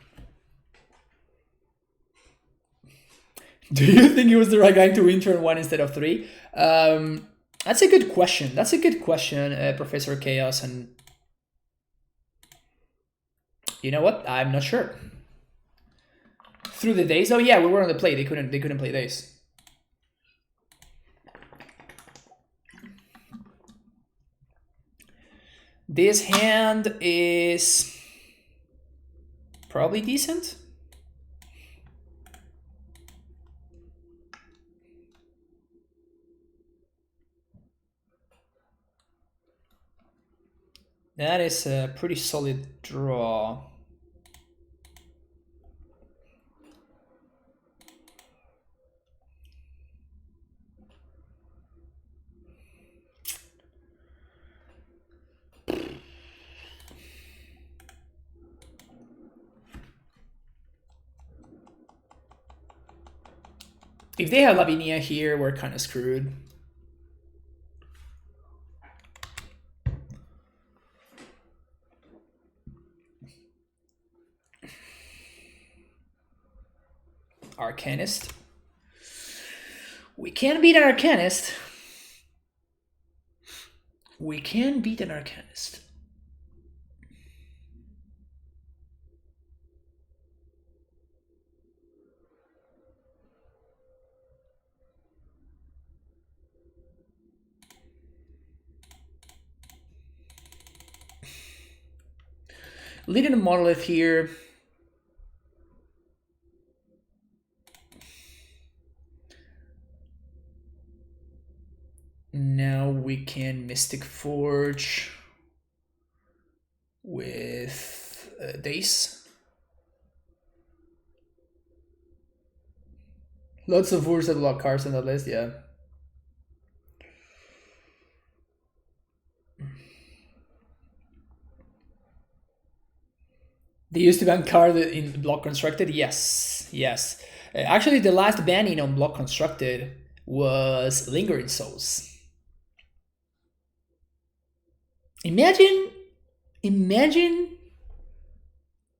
A: Do you think he was the right guy to win turn 1 instead of 3? That's a good question. That's a good question, Professor Chaos. And you know what? I'm not sure. Through the days? Oh yeah, we were on the play. They couldn't play days. This hand is probably decent. That is a pretty solid draw. If they have Lavinia here, we're kind of screwed. Arcanist. We can beat an Arcanist. We can beat an Arcanist. Leading a Monolith here. Now we can Mystic Forge with Dace. Lots of words that block cards on that list, yeah. They used to ban card in block constructed? Yes, yes. Actually, the last banning on block constructed was Lingering Souls. Imagine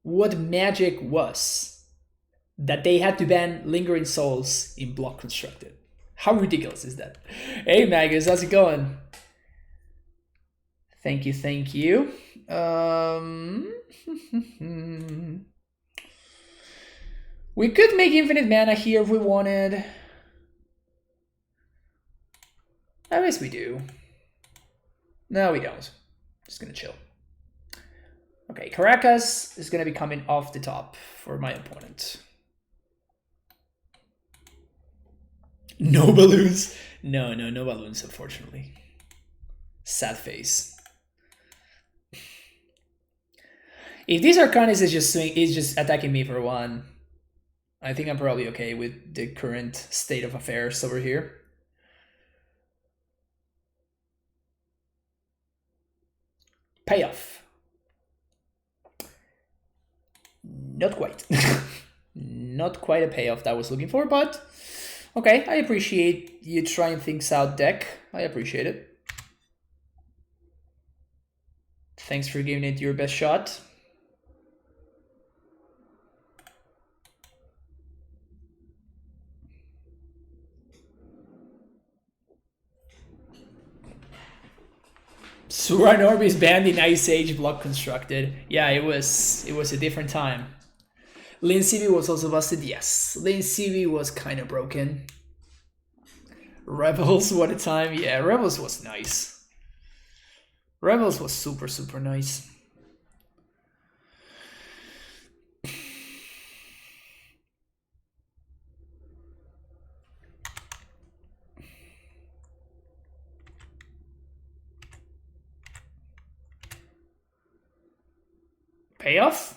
A: what Magic was that they had to ban Lingering Souls in block constructed. How ridiculous is that? Hey Magus, how's it going? Thank you, thank you. We could make infinite mana here if we wanted. I guess we do. No, we don't. Just gonna chill. Okay, Caracas is gonna be coming off the top for my opponent. No balloons. No balloons, unfortunately. Sad face. If this Arcanist is just attacking me for 1, I think I'm probably okay with the current state of affairs over here. Payoff. Not quite. Not quite a payoff that I was looking for, but okay, I appreciate you trying things out, deck. I appreciate it. Thanks for giving it your best shot. Suran Orbis banned in Ice Age block constructed. Yeah, it was a different time. Lin CB was also busted. Yes, Lin CB was kind of broken. Rebels, what a time. Yeah, Rebels was nice. Rebels was super nice. Payoff?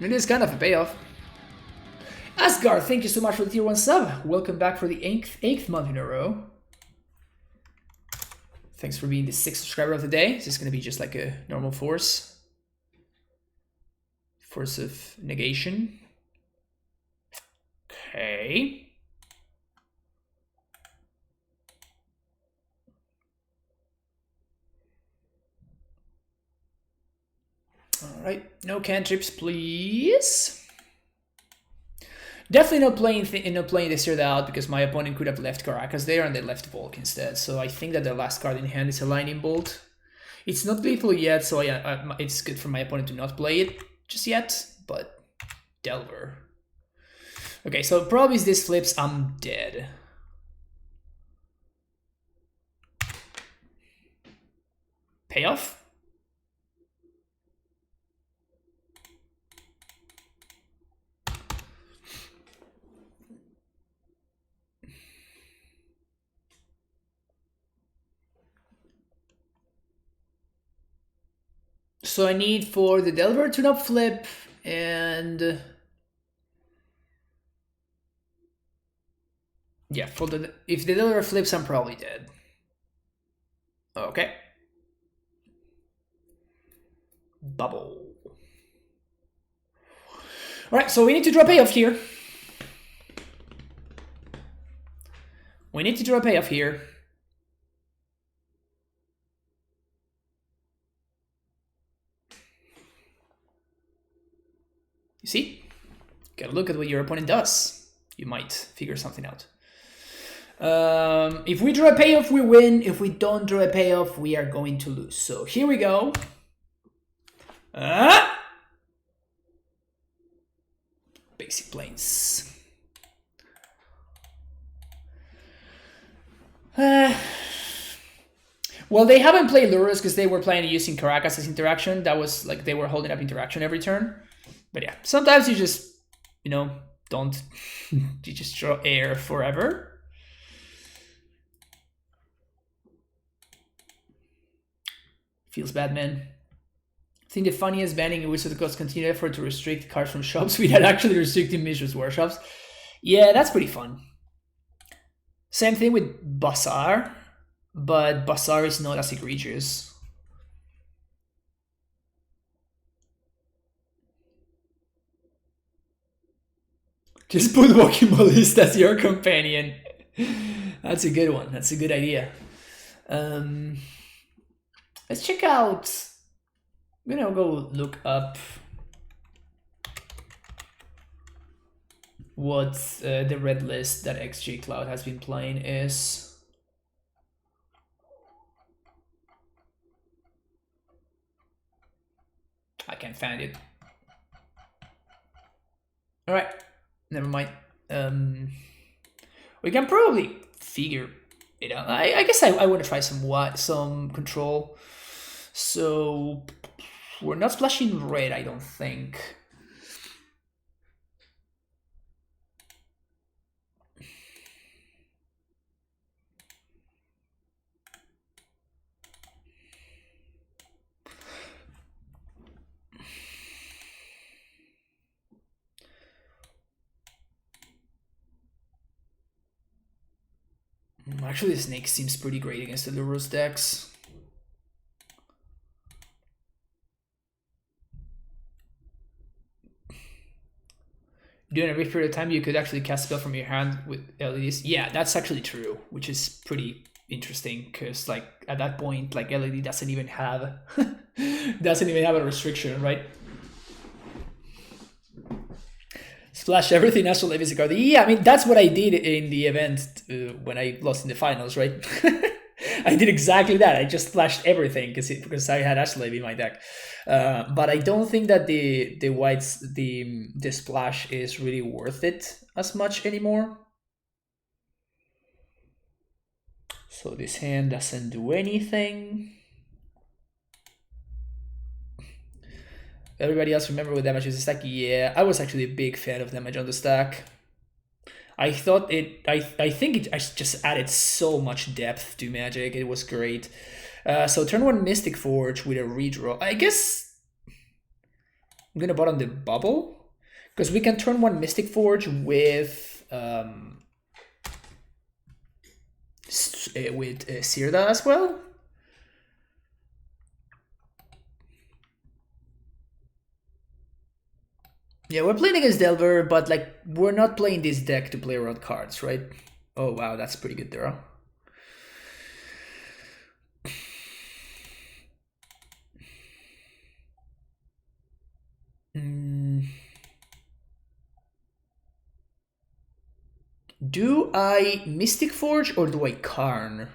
A: It is kind of a payoff. Asgard, thank you so much for the tier 1 sub. Welcome back for the 8th month in a row. Thanks for being the 6th subscriber of the day. This is going to be just like a normal force. Force of negation. Okay. All right, no cantrips, please. Definitely not playing the Zirda out because my opponent could have left Caracas there and they left Volk instead. So I think that the last card in hand is a Lightning Bolt. It's not lethal yet, so it's good for my opponent to not play it just yet. But Delver. Okay, so probably if this flips, I'm dead. Payoff. So I need for the Delver to not flip, and yeah, for if the Delver flips, I'm probably dead. Okay. Bubble. All right, so we need to draw payoff here. We need to draw a payoff here. You see? Gotta look at what your opponent does. You might figure something out. If we draw a payoff, we win. If we don't draw a payoff, we are going to lose. So here we go. Basic planes. Well, they haven't played Lurrus because they were playing using Caracas as interaction. That was like they were holding up interaction every turn. But yeah, sometimes you just, you know, don't. You just draw air forever. Feels bad, man. I think the funniest banning in Wizard of the Coast continued effort to restrict cards from shops without actually restricting Mishra's workshops. Yeah, that's pretty fun. Same thing with Bazaar, but Bazaar is not as egregious. Just put Walking Monoliths as your companion. That's a good one. That's a good idea. Let's check out. I'm gonna go look up what the red list that XJ Cloud has been playing is. I can't find it. All right. Never mind. We can probably figure it out. I guess I want to try some control. So we're not splashing red, I don't think. Actually, the snake seems pretty great against the Lurrus decks. During a brief period of time, you could actually cast a spell from your hand with LEDs. Yeah, that's actually true, which is pretty interesting because, like, at that point, like LED doesn't even have a restriction, right? Splash everything, Astral Levi's a card. Yeah, I mean, that's what I did in the event when I lost in the finals, right? I did exactly that. I just splashed everything because I had Astral Levi in my deck. But I don't think that the whites, the splash is really worth it as much anymore. So this hand doesn't do anything. Everybody else remember what damage is the stack? Yeah, I was actually a big fan of damage on the stack. I thought I think it just added so much depth to Magic. It was great. So turn 1 Mystic Forge with a redraw. I guess I'm gonna bottom the bubble because we can turn one Mystic Forge with Zirda as well. Yeah, we're playing against Delver, but like we're not playing this deck to play around cards, right? Oh wow, that's pretty good draw. Do I Mystic Forge or do I Karn?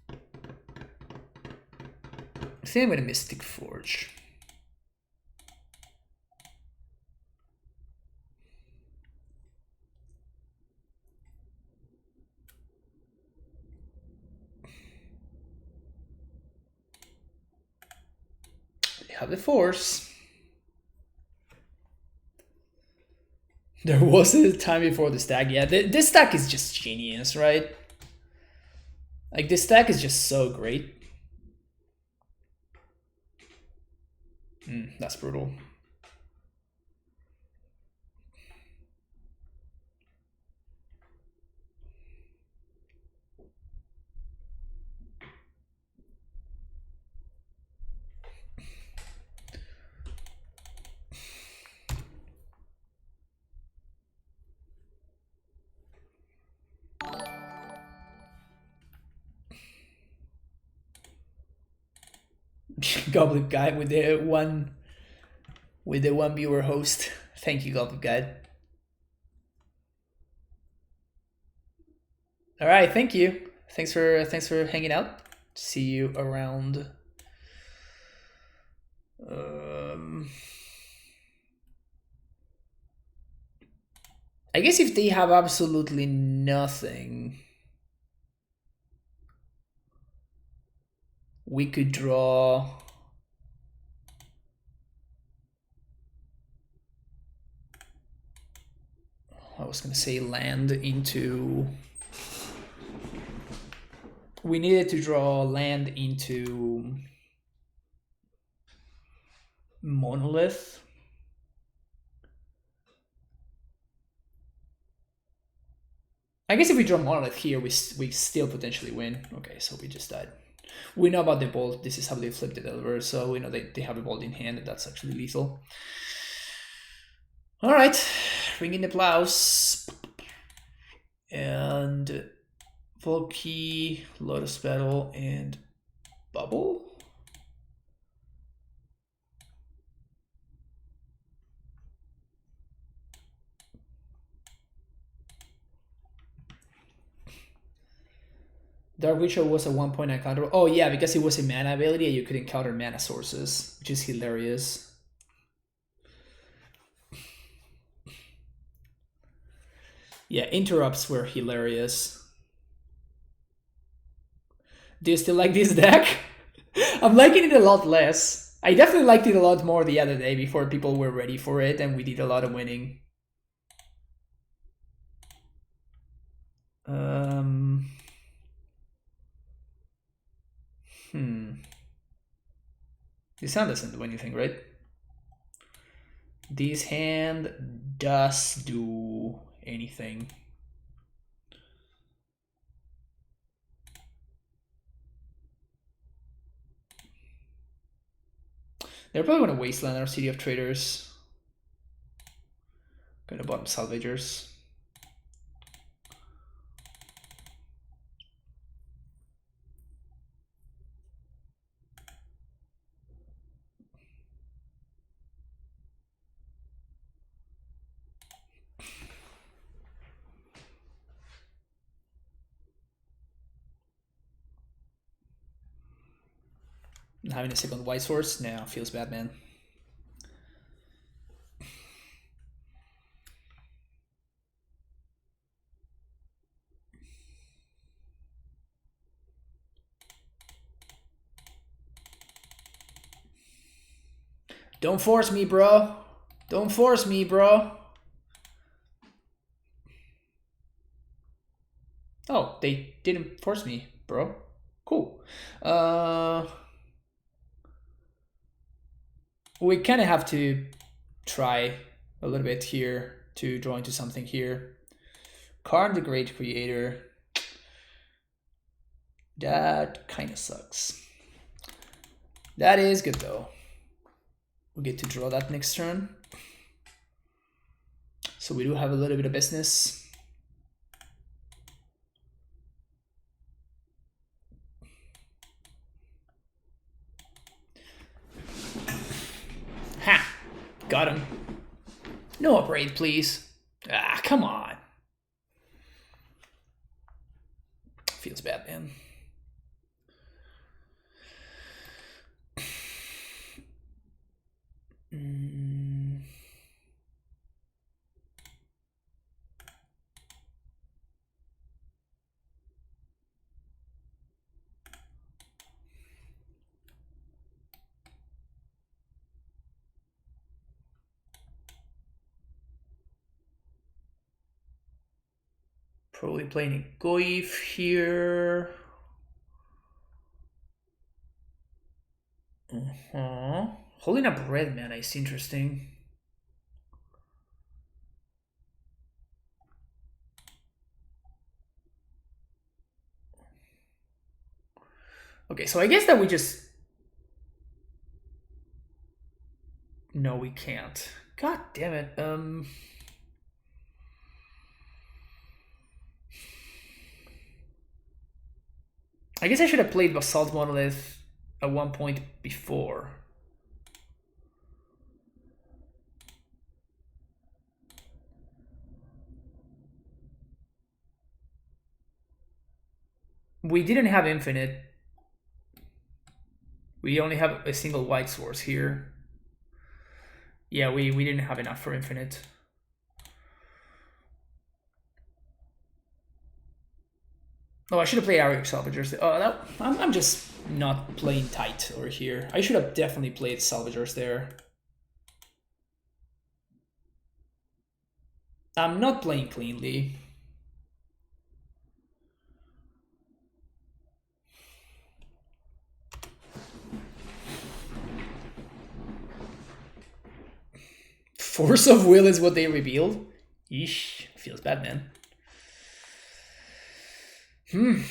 A: I think I'm gonna Mystic Forge. They have the Force. There was a time before the stack. Yeah, this stack is just genius, right? Like this stack is just so great. That's brutal. Goblin Guide with the one viewer host. Thank you, Goblin Guide. All right, thank you. Thanks for hanging out. See you around. I guess if they have absolutely nothing, we could draw. I was gonna say land into. We needed to draw land into Monolith. I guess if we draw Monolith here, we still potentially win. Okay, so we just died. We know about the bolt. This is how they flip the Delver, so we know they have a bolt in hand, and that's actually lethal. All right, bring in the plows. And Volkey, Lotus Petal, and Bubble. Dark Ritual was a 1.9 counter. Oh yeah, because it was a mana ability and you couldn't counter mana sources, which is hilarious. Yeah, interrupts were hilarious. Do you still like this deck? I'm liking it a lot less. I definitely liked it a lot more the other day before people were ready for it and we did a lot of winning. This hand doesn't do anything, right? This hand does do anything. They're probably gonna Wasteland our City of Traders. Gonna bottom Salvagers. Having a second white source now feels bad, man. Don't force me, bro. Don't force me, bro. Oh, they didn't force me, bro. Cool. we kind of have to try a little bit here to draw into something here. Karn the Great Creator. That kind of sucks. That is good though. We get to draw that next turn. So we do have a little bit of business. Ha! Got him. No upgrade, please. Ah, come on. Feels bad, man. Probably playing a Goyf here. Holding up red mana is interesting. Okay, so I guess that we just... No, we can't. God damn it. I guess I should have played Basalt Monolith at one point before. We didn't have infinite. We only have a single white source here. Yeah, we didn't have enough for infinite. Oh, I should have played Auric Salvagers. Oh, no, I'm just not playing tight over here. I should have definitely played Salvagers there. I'm not playing cleanly. Force of Will is what they revealed? Yeesh, feels bad, man. Okay.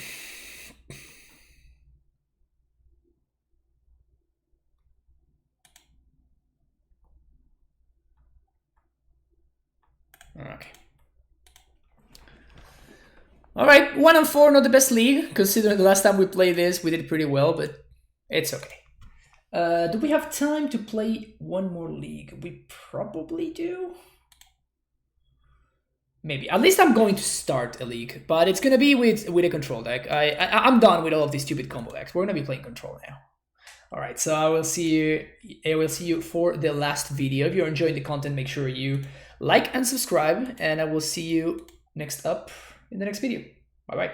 A: Alright, 1-4, not the best league. Considering the last time we played this, we did pretty well, but it's okay. Do we have time to play one more league? We probably do. Maybe. At least I'm going to start a league, but it's gonna be with a control deck. I'm done with all of these stupid combo decks. We're gonna be playing control now. All right, so I will see you for the last video. If you're enjoying the content, make sure you like and subscribe, and I will see you next up in the next video. Bye bye.